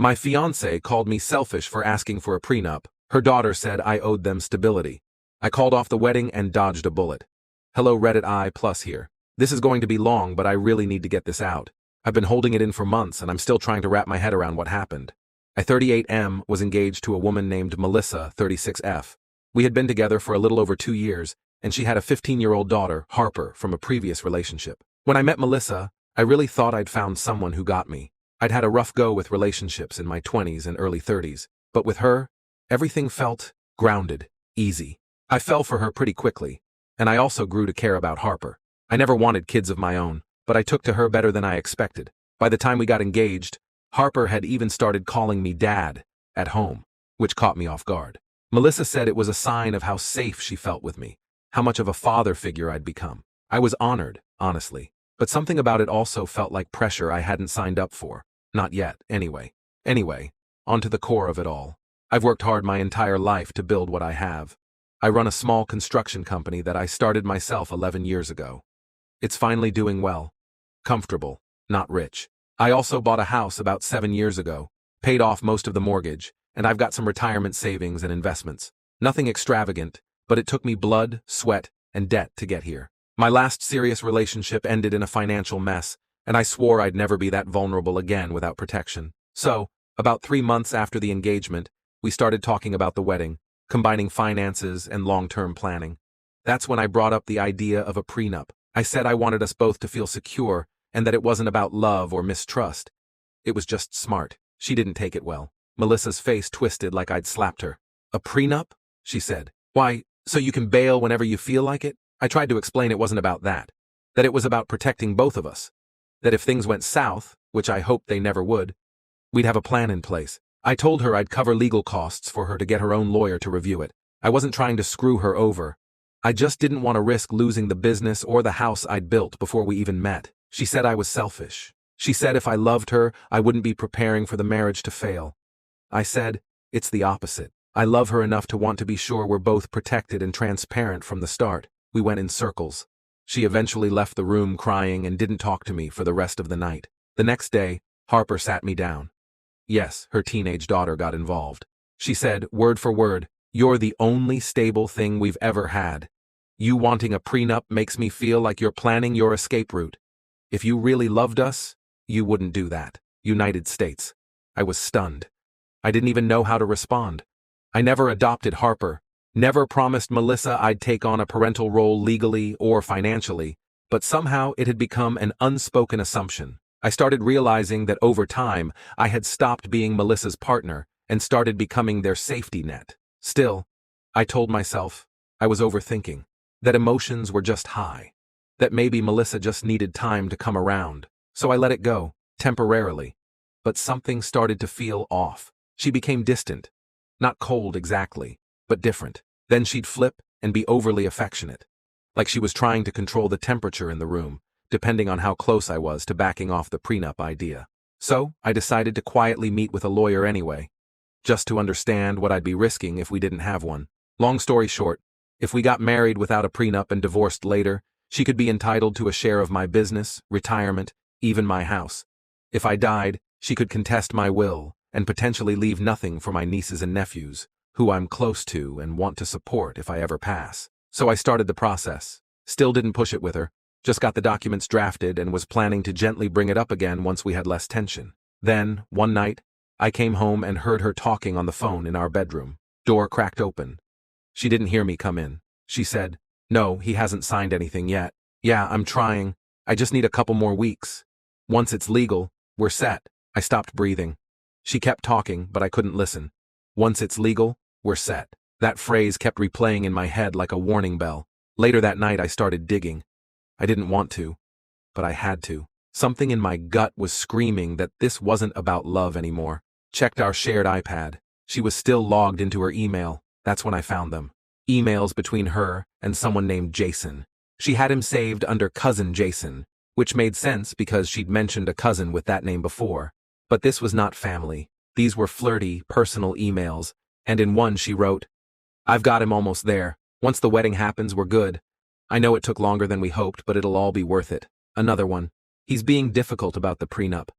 My fiancée called me selfish for asking for a prenup. Her daughter said I owed them stability. I called off the wedding and dodged a bullet. Hello Reddit I+ here. This is going to be long, but I really need to get this out. I've been holding it in for months and I'm still trying to wrap my head around what happened. I 38M was engaged to a woman named Melissa 36F. We had been together for a little over 2 years, and she had a 15-year-old daughter, Harper, from a previous relationship. When I met Melissa, I really thought I'd found someone who got me. I'd had a rough go with relationships in my 20s and early 30s, but with her, everything felt grounded, easy. I fell for her pretty quickly, and I also grew to care about Harper. I never wanted kids of my own, but I took to her better than I expected. By the time we got engaged, Harper had even started calling me Dad at home, which caught me off guard. Melissa said it was a sign of how safe she felt with me, how much of a father figure I'd become. I was honored, honestly, but something about it also felt like pressure I hadn't signed up for. Not yet, anyway. Anyway, on to the core of it all. I've worked hard my entire life to build what I have. I run a small construction company that I started myself 11 years ago. It's finally doing well. Comfortable, not rich. I also bought a house about 7 years ago, paid off most of the mortgage, and I've got some retirement savings and investments. Nothing extravagant, but it took me blood, sweat, and debt to get here. My last serious relationship ended in a financial mess, and I swore I'd never be that vulnerable again without protection. So, about 3 months after the engagement, we started talking about the wedding, combining finances and long-term planning. That's when I brought up the idea of a prenup. I said I wanted us both to feel secure and that it wasn't about love or mistrust. It was just smart. She didn't take it well. Melissa's face twisted like I'd slapped her. A prenup? She said. Why, so you can bail whenever you feel like it? I tried to explain it wasn't about that. That it was about protecting both of us. That if things went south, which I hoped they never would, we'd have a plan in place. I told her I'd cover legal costs for her to get her own lawyer to review it. I wasn't trying to screw her over. I just didn't want to risk losing the business or the house I'd built before we even met. She said I was selfish. She said if I loved her, I wouldn't be preparing for the marriage to fail. I said, it's the opposite. I love her enough to want to be sure we're both protected and transparent from the start. We went in circles. She eventually left the room crying and didn't talk to me for the rest of the night. The next day, Harper sat me down. Yes, her teenage daughter got involved. She said, word for word, "You're the only stable thing we've ever had. You wanting a prenup makes me feel like you're planning your escape route. If you really loved us, you wouldn't do that." United States. I was stunned. I didn't even know how to respond. I never adopted Harper, never promised Melissa I'd take on a parental role legally or financially, but somehow it had become an unspoken assumption. I started realizing that over time, I had stopped being Melissa's partner and started becoming their safety net. Still, I told myself I was overthinking, that emotions were just high, that maybe Melissa just needed time to come around, so I let it go, temporarily. But something started to feel off. She became distant. Not cold exactly, but different. Then she'd flip and be overly affectionate, like she was trying to control the temperature in the room, depending on how close I was to backing off the prenup idea. So, I decided to quietly meet with a lawyer anyway, just to understand what I'd be risking if we didn't have one. Long story short, if we got married without a prenup and divorced later, she could be entitled to a share of my business, retirement, even my house. If I died, she could contest my will and potentially leave nothing for my nieces and nephews, who I'm close to and want to support if I ever pass. So I started the process. Still didn't push it with her, just got the documents drafted and was planning to gently bring it up again once we had less tension. Then, one night, I came home and heard her talking on the phone in our bedroom. Door cracked open. She didn't hear me come in. She said, "No, he hasn't signed anything yet. Yeah, I'm trying. I just need a couple more weeks. Once it's legal, we're set." I stopped breathing. She kept talking, but I couldn't listen. Once it's legal, we're set. That phrase kept replaying in my head like a warning bell. Later that night I started digging. I didn't want to, but I had to. Something in my gut was screaming that this wasn't about love anymore. Checked our shared iPad. She was still logged into her email. That's when I found them. Emails between her and someone named Jason. She had him saved under Cousin Jason, which made sense because she'd mentioned a cousin with that name before. But this was not family. These were flirty, personal emails, and in one she wrote, "I've got him almost there. Once the wedding happens, we're good. I know it took longer than we hoped, but it'll all be worth it." Another one. "He's being difficult about the prenup.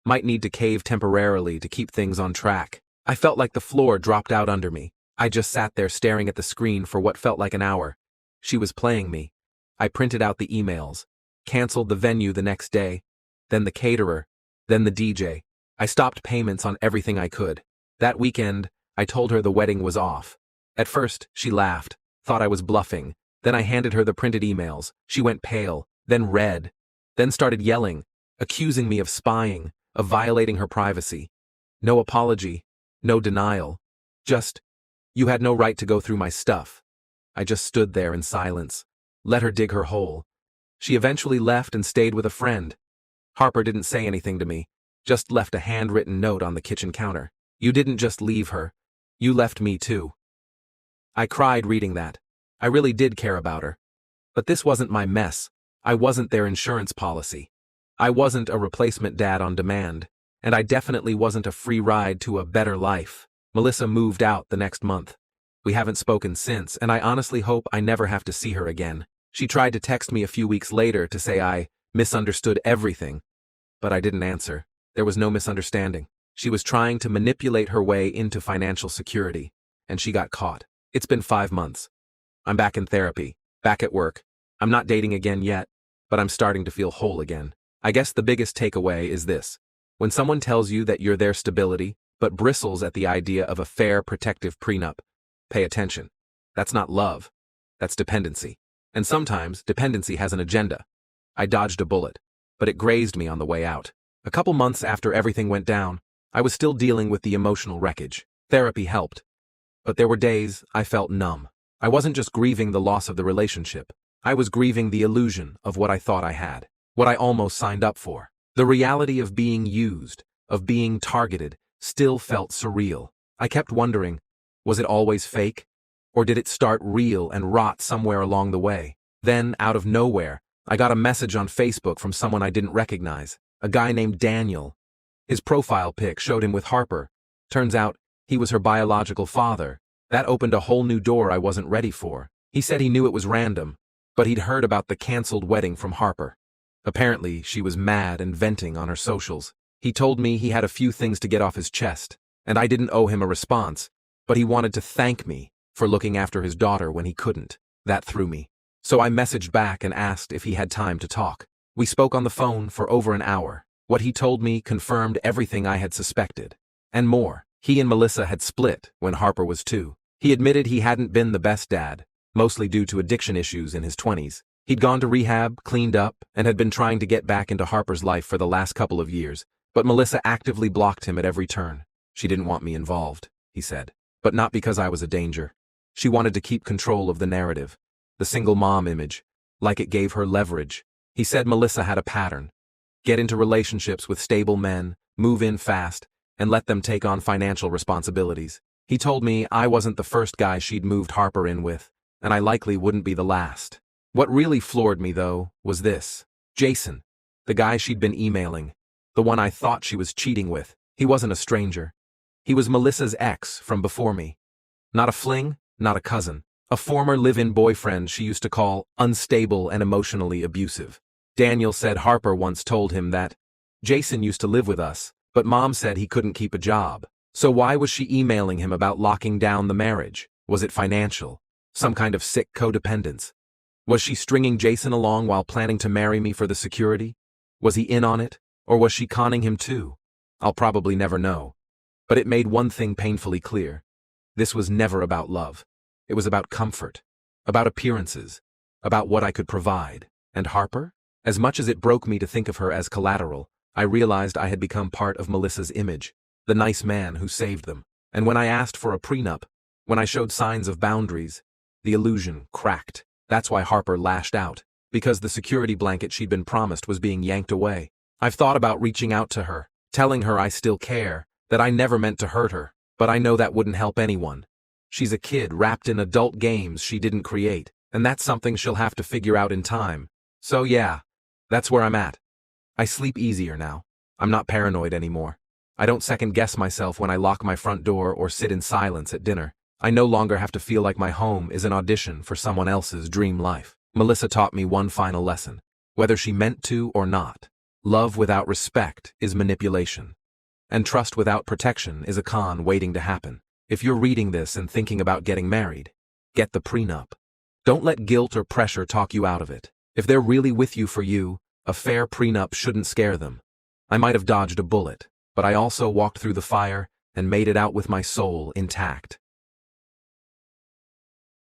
Might need to cave temporarily to keep things on track. I felt like the floor dropped out under me. I just sat there staring at the screen for what felt like an hour. She was playing me. I printed out the emails, canceled the venue the next day, then the caterer, then the DJ. I stopped payments on everything I could. That weekend, I told her the wedding was off. At first, she laughed, thought I was bluffing. Then I handed her the printed emails. She went pale, then red, then started yelling, accusing me of spying, of violating her privacy. No apology, no denial. Just, you had no right to go through my stuff. I just stood there in silence, let her dig her hole. She eventually left and stayed with a friend. Harper didn't say anything to me, just left a handwritten note on the kitchen counter. You didn't just leave her, you left me too. I cried reading that. I really did care about her. But this wasn't my mess. I wasn't their insurance policy. I wasn't a replacement dad on demand, and I definitely wasn't a free ride to a better life. Melissa moved out the next month. We haven't spoken since, and I honestly hope I never have to see her again. She tried to text me a few weeks later to say I misunderstood everything, but I didn't answer. There was no misunderstanding. She was trying to manipulate her way into financial security, and she got caught. It's been 5 months. I'm back in therapy, back at work. I'm not dating again yet, but I'm starting to feel whole again. I guess the biggest takeaway is this. When someone tells you that you're their stability, but bristles at the idea of a fair, protective prenup, pay attention. That's not love. That's dependency. And sometimes, dependency has an agenda. I dodged a bullet, but it grazed me on the way out. A couple months after everything went down, I was still dealing with the emotional wreckage. Therapy helped. But there were days I felt numb. I wasn't just grieving the loss of the relationship. I was grieving the illusion of what I thought I had, what I almost signed up for. The reality of being used, of being targeted, still felt surreal. I kept wondering, was it always fake? Or did it start real and rot somewhere along the way? Then, out of nowhere, I got a message on Facebook from someone I didn't recognize, a guy named Daniel. His profile pic showed him with Harper. Turns out, he was her biological father. That opened a whole new door I wasn't ready for. He said he knew it was random, but he'd heard about the canceled wedding from Harper. Apparently, she was mad and venting on her socials. He told me he had a few things to get off his chest, and I didn't owe him a response, but he wanted to thank me for looking after his daughter when he couldn't. That threw me. So I messaged back and asked if he had time to talk. We spoke on the phone for over an hour. What he told me confirmed everything I had suspected. And more. He and Melissa had split when Harper was 2. He admitted he hadn't been the best dad, mostly due to addiction issues in his 20s. He'd gone to rehab, cleaned up, and had been trying to get back into Harper's life for the last couple of years, but Melissa actively blocked him at every turn. She didn't want me involved, he said, but not because I was a danger. She wanted to keep control of the narrative, the single mom image, like it gave her leverage. He said Melissa had a pattern. Get into relationships with stable men, move in fast, and let them take on financial responsibilities. He told me I wasn't the first guy she'd moved Harper in with, and I likely wouldn't be the last. What really floored me, though, was this. Jason, the guy she'd been emailing, the one I thought she was cheating with, he wasn't a stranger. He was Melissa's ex from before me. Not a fling, not a cousin. A former live-in boyfriend she used to call unstable and emotionally abusive. Daniel said Harper once told him that Jason used to live with us, but Mom said he couldn't keep a job. So why was she emailing him about locking down the marriage? Was it financial? Some kind of sick codependence? Was she stringing Jason along while planning to marry me for the security? Was he in on it? Or was she conning him too? I'll probably never know. But it made one thing painfully clear. This was never about love. It was about comfort, about appearances, about what I could provide. And Harper? As much as it broke me to think of her as collateral, I realized I had become part of Melissa's image, the nice man who saved them. And when I asked for a prenup, when I showed signs of boundaries, the illusion cracked. That's why Harper lashed out, because the security blanket she'd been promised was being yanked away. I've thought about reaching out to her, telling her I still care, that I never meant to hurt her, but I know that wouldn't help anyone. She's a kid wrapped in adult games she didn't create, and that's something she'll have to figure out in time. So yeah, that's where I'm at. I sleep easier now. I'm not paranoid anymore. I don't second-guess myself when I lock my front door or sit in silence at dinner. I no longer have to feel like my home is an audition for someone else's dream life. Melissa taught me one final lesson. Whether she meant to or not, Love without respect is manipulation. And trust without protection is a con waiting to happen. If you're reading this and thinking about getting married, get the prenup. Don't let guilt or pressure talk you out of it. If they're really with you for you, a fair prenup shouldn't scare them. I might have dodged a bullet, but I also walked through the fire and made it out with my soul intact.